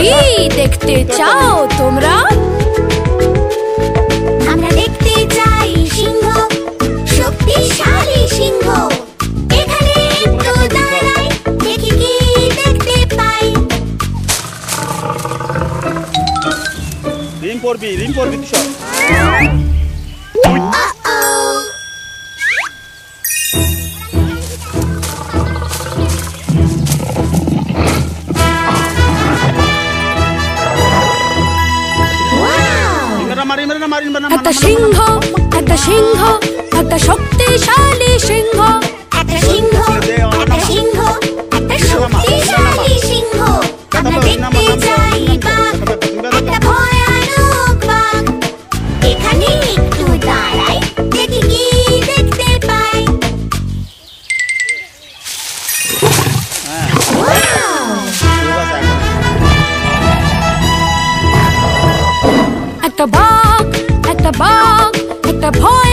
কি দেখতে চাও তোমরা? আমরা দেখতে চাই সিংহ, শক্তিশালী সিংহ। এখানে একটু দাঁড়াই, দেখি কি দেখতে পাই। রিম পড়বি তুই। একটা সিংহ, একটা সিংহ, একটা শক্তিশালী সিংহ। একটা সিংহ, একটা সিংহ, একটা শক্তিশালী সিংহ। আমরা দেখতে চাই বাঘ, একটা ভয়ানক বাঘ। এখানে একটু দাঁড়াই, দেখি কি দেখতে পাই। একটা বাঘ, একটা বাঘ, একটা ভয়